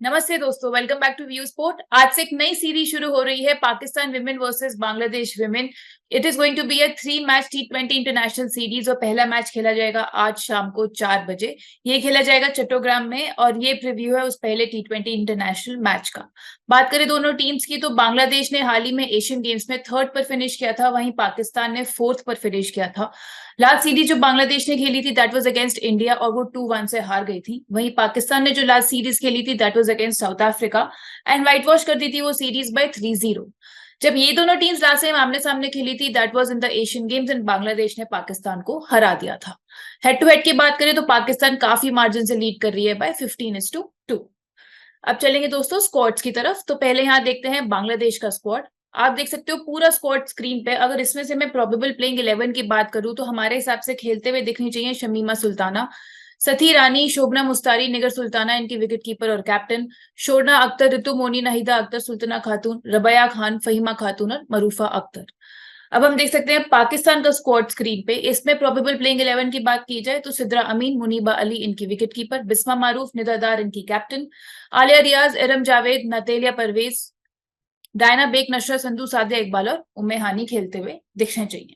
नमस्ते दोस्तों, welcome back to view sport. आज से एक नई सीरीज शुरू हो रही है, Pakistan women versus Bangladesh women. It is going to be a 3 match T20 international series और पहला मैच खेला जाएगा आज शाम को 4 बजे। ये खेला जाएगा चट्टोग्राम में और ये प्रीव्यू है उस पहले T20 इंटरनेशनल मैच का। बात करें दोनों टीम्स की तो बांग्लादेश ने हाल ही में एशियन गेम्स में 3rd पर फिनिश किया था, वहीं पाकिस्तान ने 4th पर फिनिश किया था। लास्ट सीरीज जो बांग्लादेश ने खेली थी दैट वाज अगेंस्ट इंडिया और वो 2-1 से हार गई थी। वहीं पाकिस्तान ने जो लास्ट सीरीज खेली थी that was against south Africa and white wash कर दी थी वो सीरीज बाय 3-0। जब ये दोनों टीम्स लास्ट टाइम आमने सामने खेली थी that was in the Asian games and Bangladesh ने पाकिस्तान को हरा दिया था। हेड टू हेड की बात करें तो पाकिस्तान काफी मार्जिन से लीड कर रही है बाय 15-2। अब चलेंगे दोस्तों स्क्वाड्स की तरफ। तो पहले यहाँ देखते हैं बांग्लादेश का स्क्वाड। आप देख सकते हो पूरा स्क्वाड स्क्रीन पे। अगर इसमें से मैं प्रोबेबल प्लेइंग 11 की बात करूं तो हमारे हिसाब से खेलते हुए दिखनी चाहिए शमीमा सुल्ताना, सथी रानी, शोभना मुस्तारी, निगर सुल्ताना इनकी विकेट कीपर और कैप्टन, शोरना अख्तर, ऋतु मोनी, नाहिदा अख्तर, सुल्ताना खातून, रबया खान, फहीमा खातून और मरूफा अख्तर। अब हम देख सकते हैं पाकिस्तान का स्क्वाड स्क्रीन पे। इसमें प्रोबेबल प्लेइंग 11 की बात की जाए तो सिद्रा अमीन, मुनीबा अली इनकी विकेट कीपर, बिस्मा मारूफ, निदादार इनकी कैप्टन, आलिया रियाज, इरम जावेद, नतेलिया परवेज, डायना बेग, नशरा संधू, सादिया इकबाल और उम्मे हानी खेलते हुए दिखने चाहिए।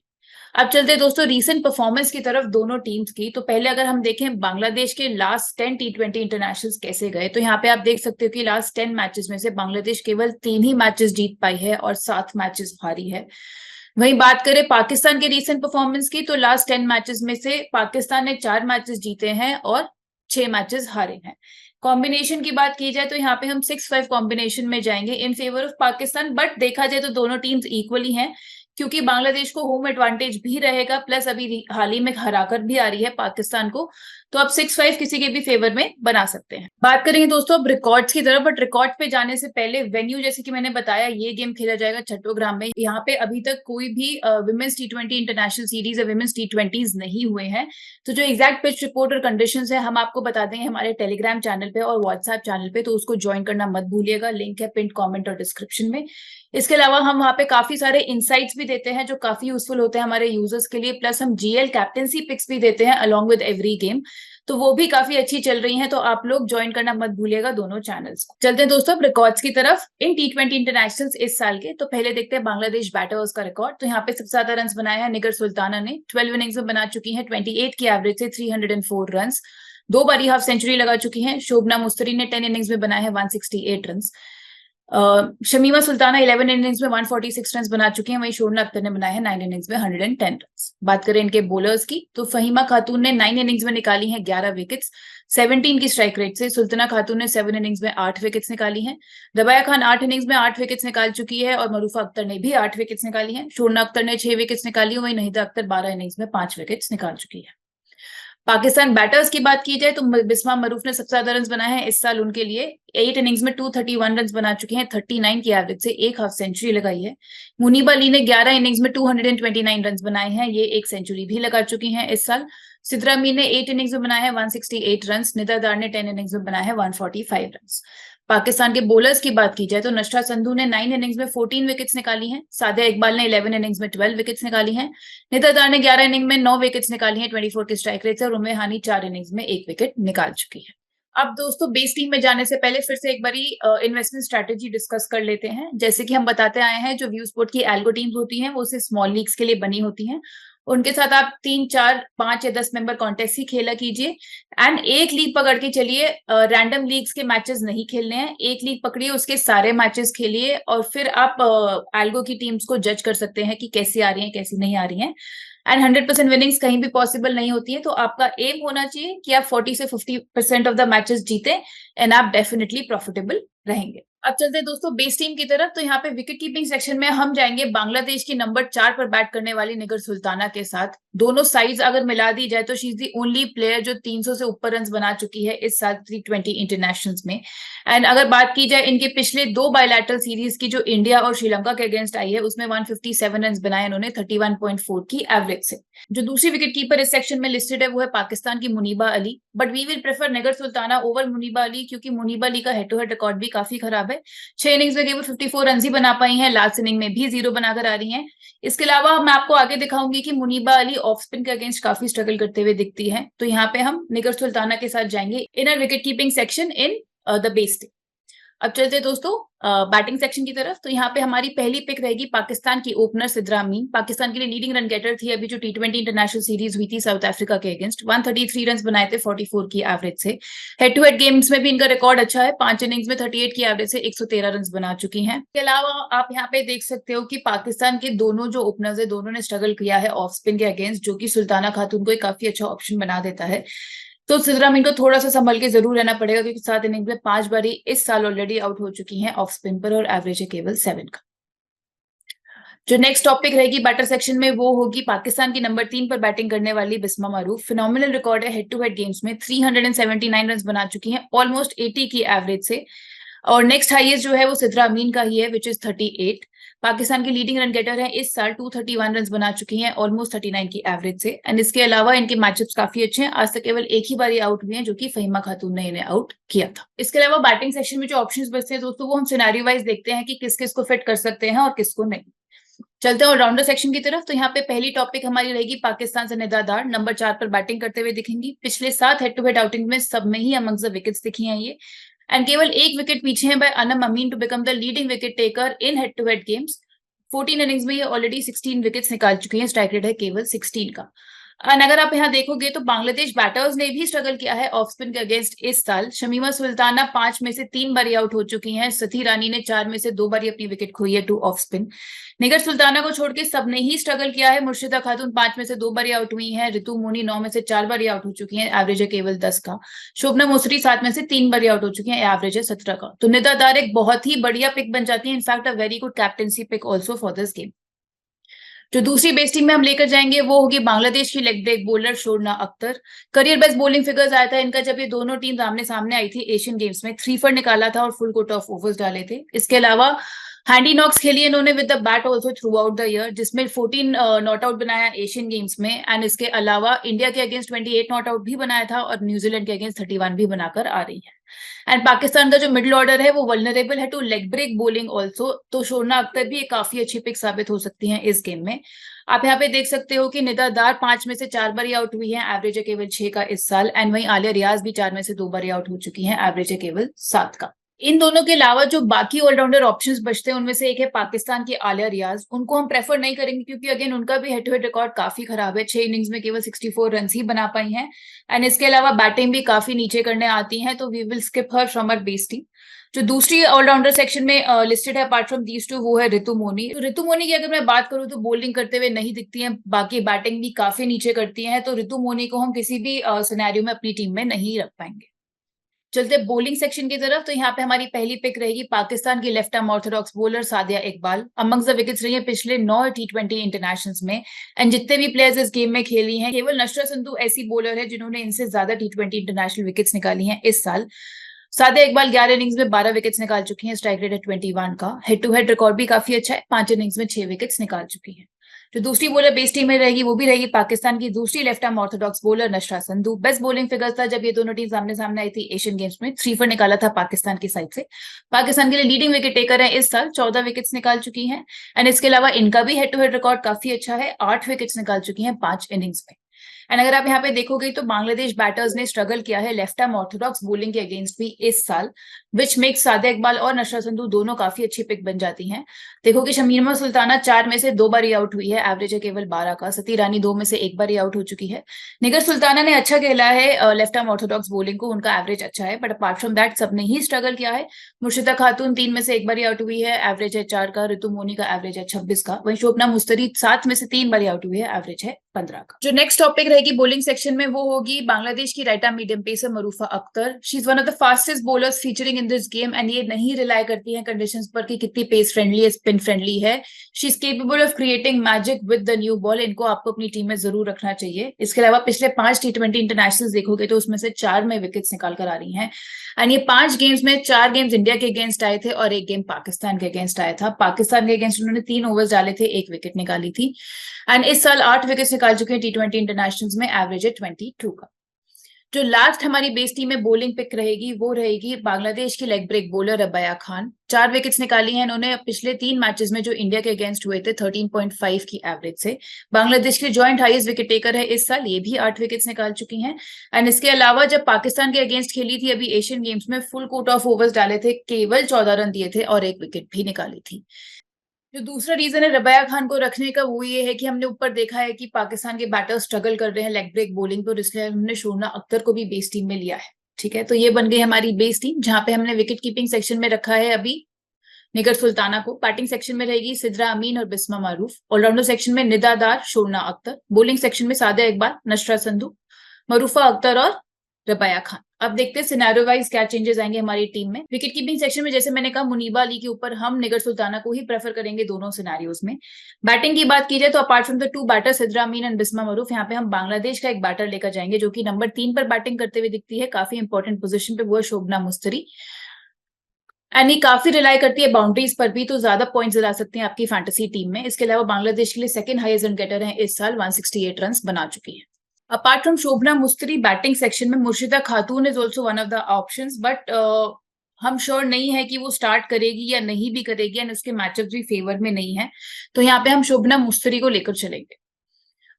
अब चलते हैं दोस्तों रीसेंट परफॉर्मेंस की तरफ दोनों टीम्स की। तो पहले अगर हम देखें बांग्लादेश के लास्ट 10 T20 इंटरनेशनल्स कैसे गए तो यहाँ पे आप देख सकते हो कि लास्ट 10 मैचेस में से बांग्लादेश केवल 3 ही मैचेस जीत पाई है और 7 मैचेस हारी है। वहीं बात करें पाकिस्तान के रीसेंट परफॉर्मेंस की तो लास्ट 10 मैचेस में से पाकिस्तान ने 4 मैचेस जीते हैं और 6 मैचेस हारे हैं। कॉम्बिनेशन की बात की जाए तो यहाँ पे हम 6-5 कॉम्बिनेशन में जाएंगे in favour of Pakistan, but देखा जाए तो दोनों टीम्स इक्वली हैं क्योंकि बांग्लादेश को होम एडवांटेज भी रहेगा, प्लस अभी हाल ही में हराकर भी आ रही है पाकिस्तान को। तो अब 6-5 किसी के भी फेवर में बना सकते हैं। बात करेंगे दोस्तों अब रिकॉर्ड्स की तरफ, बट रिकॉर्ड पे जाने से पहले वेन्यू जैसे कि मैंने बताया ये गेम खेला जाएगा चट्टोग्राम में। यहाँ पे अभी तक कोई भी विमेंस T20 इंटरनेशनल सीरीज या विमेंस T20s नहीं हुए हैं। तो जो एग्जैक्ट पिच रिपोर्ट और कंडीशंस है हम आपको बता देंगे हमारे टेलीग्राम चैनल पे और व्हाट्सएप चैनल पे, तो उसको ज्वाइन करना मत भूलिएगा। लिंक है पिन कमेंट और डिस्क्रिप्शन में। इसके अलावा हम वहाँ पे काफी सारे इनसाइट्स भी देते हैं जो काफी यूजफुल होते हैं हमारे यूजर्स के लिए, प्लस हम GL कैप्टेंसी पिक्स भी देते हैं अलॉन्ग विद एवरी गेम, तो वो भी काफी अच्छी चल रही हैं। तो आप लोग ज्वाइन करना मत भूलिएगा दोनों चैनल्स को। चलते हैं दोस्तों रिकॉर्ड्स की तरफ इन T20 इंटरनेशनल्स इस साल के। तो पहले देखते हैं बांग्लादेश बैटर्स का रिकॉर्ड। तो यहाँ पे सबसे ज्यादा रन बनाए हैं निगर सुल्ताना ने, 12 इनिंग्स में बना चुकी है 28 की एवरेज से 304 रन। 2 बारी हाफ सेंचुरी लगा चुकी हैं। शोभना मुस्तरी ने 10 इनिंग्स में बनाए हैं 168 रन। शमीमा सुल्ताना 11 इनिंग्स में 146 रन बना चुके हैं। वहीं शोरना अख्तर ने बनाए हैं 9 इनिंग्स में 110 रन। बात करें इनके बॉलर्स की तो फहीमा खातून ने 9 इनिंग्स में निकाली हैं 11 विकेट्स 17 की स्ट्राइक रेट से। सुल्ताना खातून ने 7 इनिंग्स में 8 विकेट्स निकाली हैं। रबाया खान 8 इनिंग्स में 8 विकेट्स निकाल चुकी है और मरूफा अख्तर ने भी 8 विकेट्स निकाली हैं। शोरना अख्तर ने 6 विकेट्स निकाली, वहीं नहिदा अख्तर 12 इनिंग्स में 5 विकेट्स निकाल चुकी है। पाकिस्तान बैटर्स की बात की जाए तो बिस्मा मरूफ ने सबसे ज्यादा रन बनाए हैं इस साल उनके लिए। 8 इनिंग्स में 231 रन बना चुके हैं, 39 की एवरेज से एक हाफ सेंचुरी लगाई है। मुनीबा अली ने 11 इनिंग्स में 229 रन बनाए हैं, ये एक सेंचुरी भी लगा चुकी हैं इस साल। सिद्रा अमीन ने 8 इनिंग्स में बनाए हैं 168 रन। निदादार ने 10 इनिंग्स में बनाए हैं 145 रन। पाकिस्तान के बॉलर्स की बात की जाए तो नशरा संधू ने 9 इनिंग्स में 14 विकेट्स निकाली हैं। सादिया इकबाल ने 11 इनिंग्स में 12 विकेट्स निकाली हैं। निदादार ने 11 इनिंग में 9 विकेट्स निकाली हैं 24 की स्ट्राइक रेट से और उम्मे हानी 4 इनिंग्स में 1 विकेट निकाल चुकी है। अब दोस्तों बेस टीम में जाने से पहले फिर से एक बारी इन्वेस्टमेंट स्ट्रेटेजी डिस्कस कर लेते हैं। जैसे कि हम बताते आए हैं जो व्यू स्पोर्ट की एल्गो टीम्स होती हैं वो सिर्फ स्मॉल लीग्स के लिए बनी होती हैं। उनके साथ आप 3, 4, 5 या 10 मेंबर कॉन्टेस्ट ही खेला कीजिए एंड एक लीग पकड़ के चलिए। रैंडम लीग्स के मैचेस नहीं खेलने हैं, एक लीग पकड़िए उसके सारे मैचेस खेलिए और फिर आप एल्गो की टीम्स को जज कर सकते हैं कि कैसी आ रही हैं कैसी नहीं आ रही हैं। एंड 100% विनिंग्स कहीं भी पॉसिबल नहीं होती है, तो आपका एम होना चाहिए कि आप 40 से 50% ऑफ द मैचेस जीते एंड आप डेफिनेटली प्रॉफिटेबल रहेंगे। अब चलते हैं दोस्तों बेस टीम की तरफ। तो यहाँ पे विकेट कीपिंग सेक्शन में हम जाएंगे बांग्लादेश की नंबर 4 पर बैट करने वाली निगर सुल्ताना के साथ। दोनों साइड्स अगर मिला दी जाए तो she is the only player जो 300 से ऊपर रन बना चुकी है इस साल T20 इंटरनेशनल्स में। एंड अगर बात की जाए इनके पिछले 2 बायलैटरल सीरीज की जो इंडिया और श्रीलंका के अगेंस्ट आई है उसमें 157 रन बनाए इन्होंने 31.4 की एवरेज से। जो दूसरी विकेट कीपर इस सेक्शन में लिस्टेड है वो है पाकिस्तान की Muneeba Ali, but we will prefer Nigar Sultana over Muneeba Ali क्योंकि मुनीबा अली का हेड टू हेड रिकॉर्ड भी काफी खराब है। 6 इनिंग्स में केवल 54 रन ही बना पाई हैं, लास्ट इनिंग में भी 0 बनाकर आ रही हैं। इसके अलावा मैं आपको आगे दिखाऊंगी कि मुनीबा अली ऑफ स्पिन के अगेंस्ट काफी स्ट्रगल करते हुए दिखती है। तो यहाँ पे हम निगर सुल्ताना के साथ जाएंगे in our wicket keeping section in the base team. अब चलते हैं दोस्तों बैटिंग सेक्शन की तरफ। तो यहाँ पे हमारी पहली पिक रहेगी पाकिस्तान की ओपनर सिद्रा अमीन। पाकिस्तान के लिए लीडिंग रन गेटर थी अभी जो T20 इंटरनेशनल सीरीज हुई थी साउथ अफ्रीका के अगेंस्ट। 133 रन बनाए थे 44 की एवरेज से। हेड टू हेड गेम्स में भी इनका रिकॉर्ड अच्छा है, 5 इनिंग्स में 38 की एवरेज से 113 रन बना चुकी हैं। इसके अलावा आप यहाँ पे देख सकते हो कि पाकिस्तान के दोनों जो ओपनर्स है दोनों ने स्ट्रगल किया है ऑफ स्पिन के अगेंस्ट, जो कि सुल्ताना खातून को एक काफी अच्छा ऑप्शन बना देता है। तो सिद्रा अमीन को थोड़ा सा संभल के जरूर रहना पड़ेगा क्योंकि 7 इनिंग्स में 5 बारी इस साल ऑलरेडी आउट हो चुकी हैं ऑफ स्पिन पर और एवरेज है केवल 7 का। जो नेक्स्ट टॉपिक रहेगी बैटर सेक्शन में वो होगी पाकिस्तान की नंबर 3 पर बैटिंग करने वाली बिस्मा मारूफ। फिनोमिनल रिकॉर्ड है हेड टू हेड गेम्स में 379 रन बना चुकी हैं ऑलमोस्ट 80 की एवरेज से। और नेक्स्ट हाईएस्ट जो है वो सिद्रा अमीन का ही है विच इज 38। पाकिस्तान की लीडिंग रन गेटर है इस साल, 231 रन बना चुकी हैं ऑलमोस्ट 39 की एवरेज से। एंड इसके अलावा इनके मैचअप्स काफी अच्छे हैं, आज तक केवल एक ही बार आउट हुए हैं जो कि फहीमा खातून ने इन्हें आउट किया था। इसके अलावा बैटिंग सेक्शन में जो ऑप्शंस बचते हैं दोस्तों वो हम सिनेरियो वाइज देखते हैं कि किस किस को फिट कर सकते हैं और किसको नहीं। चलते हैं ऑलराउंडर सेक्शन की तरफ। तो यहाँ पे पहली टॉपिक हमारी रहेगी पाकिस्तान से निदा दार, नंबर 4 पर बैटिंग करते हुए दिखेंगी। पिछले 7 हेड टू हेड आउटिंग में सब में ही अमंग द विकेट्स दिखी हैं ये, एंड केवल एक विकेट पीछे है by Anam Amin to become the leading wicket taker in head to head games. 14 innings में ये ऑलरेडी 16 विकेट्स निकाल चुकी हैं, स्ट्राइक रेट है केवल 16 का। एंड अगर आप यहाँ देखोगे तो बांग्लादेश बैटर्स ने भी स्ट्रगल किया है ऑफ स्पिन के अगेंस्ट इस साल। शमीमा सुल्ताना 5 में से 3 बारी आउट हो चुकी हैं। सथी रानी ने 4 में से 2 बारी अपनी विकेट खोई है टू ऑफ स्पिन। निगर सुल्ताना को छोड़ के सबने ही स्ट्रगल किया है। मुर्शिदा खातून 5 में से 2 बारी आउट हुई हैं। रितु मोनी 9 में से 4 बारी आउट हो चुकी हैं, एवरेज है केवल 10 का। शोभना मुसरी 7 में से 3 बारी आउट हो चुकी हैं, एवरेज है 17 का। तो निदा दार एक बहुत ही बढ़िया पिक बन जाती है, in fact a very good captaincy pick also for this game. जो दूसरी बेस्ट टीम में हम लेकर जाएंगे वो होगी बांग्लादेश की leg break bowler Shorna Akter. Career best bowling figures आया था इनका जब ये दोनों टीम आमने सामने आई थी एशियन गेम्स में। 3 for निकाला था और फुल कोट ऑफ ओवर्स डाले थे। इसके अलावा हैंडी नॉक्स खेली इन्होंने with the bat also through out the year, जिसमें 14 नॉट आउट बनाया एशियन गेम्स में। एंड इसके अलावा इंडिया के अगेंस्ट 28 नॉट आउट भी बनाया था और न्यूजीलैंड के अगेंस्ट 31 भी बनाकर आ रही है। एंड पाकिस्तान का जो मिडिल ऑर्डर है वो वल्नरेबल है to leg break bowling also, तो शोरना अख्तर भी एक काफी अच्छी पिक साबित हो सकती है इस गेम में। आप यहाँ पे देख सकते हो कि निदा दार 5 में से 4 बारी आउट हुई है, एवरेज है केवल 6 का इस साल। एंड वहीं आलिया रियाज भी 4 में से 2 बारी आउट हो चुकी हैं, एवरेज है केवल 7 का। इन दोनों के अलावा जो बाकी ऑलराउंडर ऑप्शंस बचते हैं उनमें से एक है पाकिस्तान की आलिया रियाज। उनको हम प्रेफर नहीं करेंगे क्योंकि अगेन उनका भी हेड टू हेड रिकॉर्ड काफी खराब है, 6 इनिंग्स में केवल 64 रन ही बना पाई हैं। एंड इसके अलावा बैटिंग भी काफी नीचे करने आती है, तो we will skip her from our base team. जो दूसरी ऑलराउंडर सेक्शन में लिस्टेड है अपार्ट फ्रॉम दीज टू वो है रितु मोनी। तो रितु मोनी की अगर मैं बात करूं तो बॉलिंग करते हुए नहीं दिखती हैं, बाकी बैटिंग भी काफी नीचे करती हैं, तो रितु मोनी को हम किसी भी सिनेरियो में अपनी टीम में नहीं रख पाएंगे। चलते बॉलिंग सेक्शन की तरफ। तो यहाँ पे हमारी पहली पिक रहेगी पाकिस्तान की left arm Orthodox bowler Sadia Iqbal. Among the wickets रही है पिछले 9 T20 इंटरनेशनल्स में। एंड जितने भी प्लेयर्स इस गेम में खेली हैं केवल नशरा संधू ऐसी बॉलर है जिन्होंने इनसे ज्यादा T20 इंटरनेशनल विकेट्स निकाली हैं इस साल। सादिया इकबाल 11 इनिंग्स में 12 विकेट्स निकाल चुकी हैं, स्ट्राइक रेट है 21 का। हेड टू हेड रिकॉर्ड भी काफी अच्छा है, 5 इनिंग्स में 6 विकेट्स निकाल चुकी है। जो दूसरी बॉलर बेस टीम में रहेगी वो भी रहेगी पाकिस्तान की दूसरी left arm Orthodox bowler नशरा Sandhu. Best bowling figures था जब ये दोनों टीम सामने सामने आई थी एशियन गेम्स में, 3 for निकाला था पाकिस्तान की साइड से। पाकिस्तान के लिए लीडिंग विकेट टेकर है इस साल, 14 विकेट्स निकाल चुकी हैं। एंड इसके अलावा इनका भी हेड टू हेड रिकॉर्ड काफी अच्छा है, 8 विकेट्स निकाल चुकी हैं 5 इनिंग्स में। एंड अगर आप यहाँ पे देखोगे तो बांग्लादेश बैटर्स ने स्ट्रगल किया है लेफ्ट आर्म ऑर्थोडॉक्स बॉलिंग के अगेंस्ट भी इस साल, विच मेक्स सादिया इकबाल और नशरा संधू दोनों काफी अच्छी पिक बन जाती हैं। देखो कि शमीमा सुल्ताना 4 में से 2 बारी आउट हुई है, एवरेज है केवल 12 का। सती रानी 2 में से 1 बारी आउट हो चुकी है। निगर सुल्ताना ने अच्छा खेला है लेफ्ट आर्म ऑर्थोडॉक्स बॉलिंग को, उनका एवरेज अच्छा है, बट अपार्ट फ्रॉम दैट सबने ही स्ट्रगल किया है। मुर्शिदा खातून 3 में से 1 बारी आउट हुई है, एवरेज है 4 का। रितु मोनी का एवरेज है 26 का। वहीं शोभना मुस्तरी 7 में से 3 बारी आउट हुई है, एवरेज है 15 का। जो नेक्स्ट टॉपिक रहेगी बॉलिंग सेक्शन में वो होगी बांग्लादेश की right arm medium pacer Marufa Akter. She is one of the fastest bowlers featuring in this game and ये नहीं रिलाई करती है कंडीशंस पर कि कितनी पेस फ्रेंडली है, स्पिन फ्रेंडली है। She is capable of creating magic with the new ball. इनको आपको अपनी टीम में जरूर रखना चाहिए। इसके अलावा पिछले 5 T20 इंटरनेशनल देखोगे तो उसमें से 4 में विकेट्स निकाल कर आ रही हैं। एंड ये 5 गेम्स में 4 गेम्स इंडिया के अगेंस्ट आए थे और 1 गेम पाकिस्तान के अगेंस्ट आया था। पाकिस्तान के अगेंस्ट उन्होंने 3 ओवर्स डाले थे, 1 विकेट निकाली थी। एंड इस साल 8 विकेट्स निकाल चुके हैं T20 इंटरनेशनल में, एवरेज है 22 का। जो लास्ट हमारी बेस टीम में बॉलिंग पिक रहेगी वो रहेगी बांग्लादेश की leg break bowler Rabeya Khan. 4 wickets निकाली हैं इन्होंने पिछले 3 मैचेस में जो इंडिया के अगेंस्ट हुए थे 13.5 की एवरेज से। बांग्लादेश के जॉइंट हाईएस्ट विकेट टेकर है इस साल, ये भी 8 विकेट्स निकाल चुकी हैं। एंड इसके अलावा जब पाकिस्तान के अगेंस्ट खेली थी अभी एशियन गेम्स में, फुल कोट ऑफ ओवर्स डाले थे, केवल 14 रन दिए थे और 1 विकेट भी निकाली थी। जो दूसरा रीजन है रबाया खान को रखने का वो ये है कि हमने ऊपर देखा है कि पाकिस्तान के बैटर स्ट्रगल कर रहे हैं लेग ब्रेक बॉलिंग पर, इसलिए हमने शोना अख्तर को भी बेस टीम में लिया है। ठीक है, तो ये बन गई हमारी बेस टीम, जहां पे हमने विकेट कीपिंग सेक्शन में रखा है अभी निगर सुल्ताना को। बैटिंग सेक्शन में रहेगी सिद्रा अमीन और बिस्मा मारूफ। ऑलराउंडर सेक्शन में निदा दार, शोना अख्तर। बॉलिंग सेक्शन में सादिया इकबाल, नशरा संधू, मरूफा अख्तर और रबाया खान। अब देखते हैं सिनेरियो वाइज क्या चेंजेस आएंगे हमारी टीम में। विकेट कीपिंग सेक्शन में जैसे मैंने कहा मुनीबा अली के ऊपर हम निगर सुल्ताना को ही प्रेफर करेंगे दोनों सिनेरियोज में। बैटिंग की बात की जाए तो apart from the 2 batter Sidra Ameen and Bismah Maroof, यहाँ पे हम बांग्लादेश का एक बैटर लेकर जाएंगे जो कि नंबर 3 पर बैटिंग करते हुए दिखती है, काफी इंपॉर्टेंट पोजीशन पे, वो है शोभना मुस्तरी। एंड ये काफी रिलाई करती है बाउंड्रीज पर भी, तो ज्यादा पॉइंट्स दिला सकती हैं आपकी फैंटेसी टीम में। इसके अलावा बांग्लादेश के लिए सेकंड हाईएस्ट रन गेटर है इस साल, 168 रन बना चुकी है। Apart from Shobhana Mostary, batting section में Murshida Khatun is also one of the options, but हम श्योर नहीं है कि वो स्टार्ट करेगी या नहीं भी करेगी, एंड उसके मैचअप भी फेवर में नहीं है, तो यहाँ पे हम शोभना मुस्तरी को लेकर चलेंगे।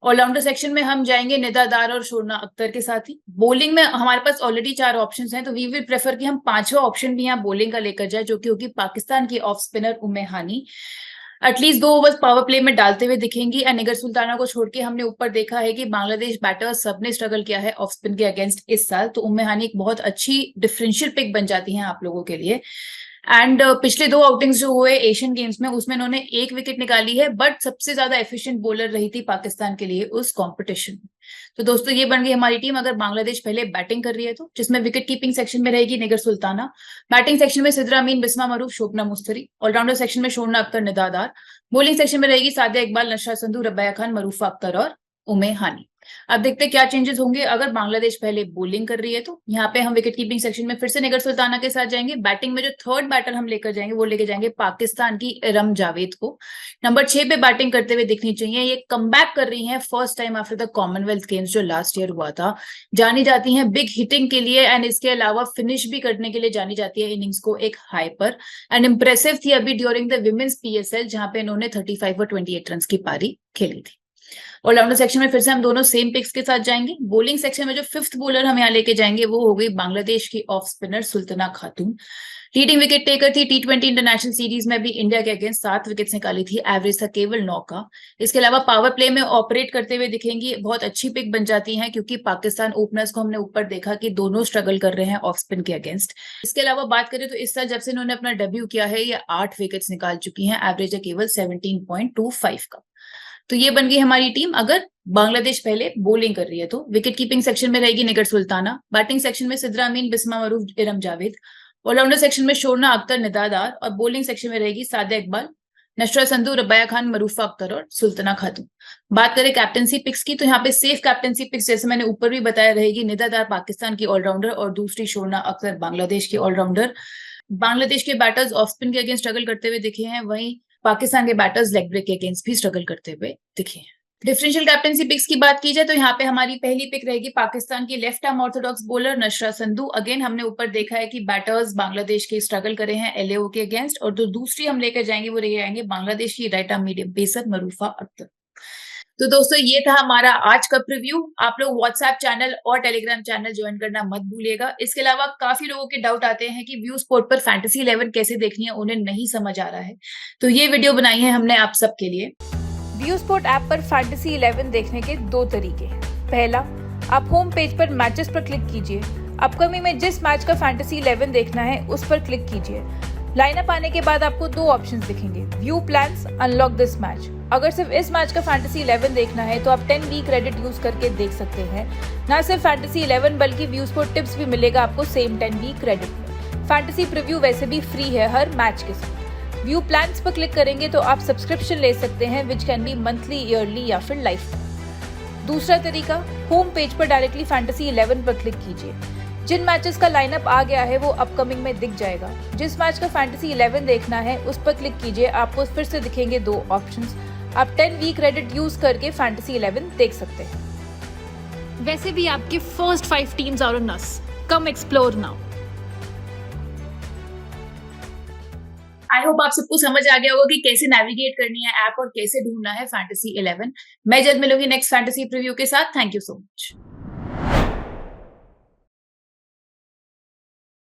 ऑलराउंडर सेक्शन में हम जाएंगे निदा दार और शोना अख्तर के साथ ही। बॉलिंग में हमारे पास ऑलरेडी 4 ऑप्शंस हैं, तो वी विल प्रेफर कि हम 5वां ऑप्शन भी यहाँ बॉलिंग का लेकर जाए, जो कि होगी पाकिस्तान की ऑफ स्पिनर उम्मे हानी। एटलीस्ट 2 ओवर्स पावर प्ले में डालते हुए दिखेंगी। एंड निगर सुल्ताना को छोड़ के हमने ऊपर देखा है कि बांग्लादेश बैटर्स सबने स्ट्रगल किया है ऑफ स्पिन के अगेंस्ट इस साल, तो उम्मे हानी एक बहुत अच्छी डिफरेंशियल पिक बन जाती है आप लोगों के लिए। एंड पिछले 2 आउटिंग्स जो हुए एशियन गेम्स में उसमें इन्होंने 1 विकेट निकाली है, बट सबसे ज्यादा एफिशिएंट बॉलर रही थी पाकिस्तान के लिए उस कंपटीशन में। तो दोस्तों ये बन गई हमारी टीम अगर बांग्लादेश पहले बैटिंग कर रही है तो, जिसमें विकेट कीपिंग सेक्शन में रहेगी निगर सुल्ताना, बैटिंग सेक्शन में सिद्रा अमीन, बिस्मा मरूफ, शोभना मुस्तरी, ऑलराउंडर सेक्शन में शोना अख्तर, निदादार, बॉलिंग सेक्शन में रहेगी सादिया इकबाल, नशरा संधू, रबाया खान, मरूफा अख्तर और उम्मे हानी। अब देखते हैं क्या चेंजेस होंगे अगर बांग्लादेश पहले बॉलिंग कर रही है तो। यहाँ पे हम विकेट कीपिंग सेक्शन में फिर से निगर सुल्ताना के साथ जाएंगे। बैटिंग में जो 3rd बैटर हम लेकर जाएंगे वो लेकर जाएंगे पाकिस्तान की इरम जावेद को। नंबर 6 पे बैटिंग करते हुए दिखनी चाहिए, ये कमबैक कर रही हैं first time after the Commonwealth games जो लास्ट ईयर हुआ था। जानी जाती हैं बिग हिटिंग के लिए, एंड इसके अलावा फिनिश भी करने के लिए जानी जाती है इनिंग्स को एक हाई पर। एंड इंप्रेसिव थी अभी ड्यूरिंग द विमेंस PSL, जहां पे इन्होंने 35 और 28 रन की पारी खेली थी। ऑलराउंडर सेक्शन में फिर से हम दोनों सेम पिक्स के साथ जाएंगे। बॉलिंग सेक्शन में जो 5th बॉलर हम यहाँ लेके जाएंगे वो हो गई बांग्लादेश की ऑफ स्पिनर सुल्ताना खातून। लीडिंग विकेट टेकर थी T20 इंटरनेशनल सीरीज में भी इंडिया के अगेंस्ट 7 विकेट्स निकाली थी, एवरेज था केवल 9 का। इसके अलावा पावर प्ले में ऑपरेट करते हुए दिखेंगी, बहुत अच्छी पिक बन जाती है क्योंकि पाकिस्तान ओपनर्स को हमने ऊपर देखा कि दोनों स्ट्रगल कर रहे हैं ऑफ स्पिन के अगेंस्ट। इसके अलावा बात करें तो इस साल जब से इन्होंने अपना डेब्यू किया है ये 8 विकेट्स निकाल चुकी हैं, एवरेज है केवल 17.25 का। तो ये बन गई हमारी टीम अगर बांग्लादेश पहले बॉलिंग कर रही है तो। विकेट कीपिंग सेक्शन में रहेगी निगर सुल्ताना, बैटिंग सेक्शन में सिद्रा अमीन, बिस्मा मरूफ, इरम जावेद, ऑलराउंडर सेक्शन में शोना अख्तर, निदादार, और बॉलिंग सेक्शन में रहेगी सादिया इकबाल, नशरा संधू, रबाया खान, मरूफा अख्तर और सुल्ताना खातून। बात करें कैप्टनसी पिक्स की तो यहाँ पे सेफ कैप्टनसी पिक्स जैसे मैंने ऊपर भी बताया रहेगी, निदादार पाकिस्तान की ऑलराउंडर और दूसरी शोना अख्तर बांग्लादेश की ऑलराउंडर। बांग्लादेश के बैटर्स ऑफ स्पिन के अगेंस्ट स्ट्रगल करते हुए दिखे हैं, वहीं पाकिस्तान के बैटर्स लेग ब्रेक के अगेंस्ट भी स्ट्रगल करते हुए दिखे हैं। डिफरेंशियल कैप्टनसी पिक्स की बात की जाए तो यहाँ पे हमारी पहली पिक रहेगी पाकिस्तान की left arm Orthodox bowler नशरा Sandhu. Again हमने ऊपर देखा है कि बैटर्स बांग्लादेश के स्ट्रगल करे हैं LAO के अगेंस्ट, और जो दूसरी हम लेकर जाएंगे वो रह जाएंगे बांग्लादेश की right arm medium pacer Marufa Akter. तो दोस्तों ये था हमारा आज का प्रीव्यू। आप लोग व्हाट्सएप चैनल और टेलीग्राम चैनल ज्वाइन करना मत भूलिएगा। इसके अलावा काफी लोगों के डाउट आते हैं कि व्यू स्पोर्ट पर फैंटेसी 11 कैसे देखनी है, उन्हें नहीं समझ आ रहा है, तो ये वीडियो बनाई है हमने आप सबके लिए। व्यू स्पोर्ट ऐप पर फैंटेसी 11 देखने के 2 तरीके। पहला, आप होम पेज पर मैचेस पर क्लिक कीजिए, अपकमिंग में जिस मैच का फैंटेसी 11 देखना है उस पर क्लिक कीजिए। लाइनअप आने के बाद आपको 2 ऑप्शंस दिखेंगे, view plans, unlock this match. अगर सिर्फ इस मैच का फैंटेसी 11 देखना है तो आप 10 वीक क्रेडिट यूज करके देख सकते हैं। ना सिर्फ फैंटेसी 11 बल्कि व्यू स्पोर्ट टिप्स भी मिलेगा आपको सेम 10 वीक क्रेडिट में। फैंटेसी प्रीव्यू वैसे भी फ्री है हर मैच के साथ। व्यू प्लान्स पर क्लिक करेंगे तो आप सब्सक्रिप्शन ले सकते हैं which can be monthly, yearly या फिर लाइफ टाइम। दूसरा तरीका, होम पेज पर डायरेक्टली फैंटेसी 11 पर क्लिक कीजिए। जिन मैचेस का लाइनअप आ गया है वो अपकमिंग में दिख जाएगा। जिस मैच का फैंटेसी 11 देखना है उस पर क्लिक कीजिए, आपको फिर से दिखेंगे 2 ऑप्शंस। आप 10 वीक क्रेडिट यूज करके फैंटेसी 11 देख सकते हैं। वैसे भी आपके first 5 teams are on us. Come explore now. I hope आप सबको समझ आ गया होगा कि कैसे नेविगेट करनी है ऐप और कैसे ढूंढना है फैंटेसी 11. मैं जल्द मिलूंगी नेक्स्ट फैंटेसी प्रीव्यू के साथ. Thank you so much.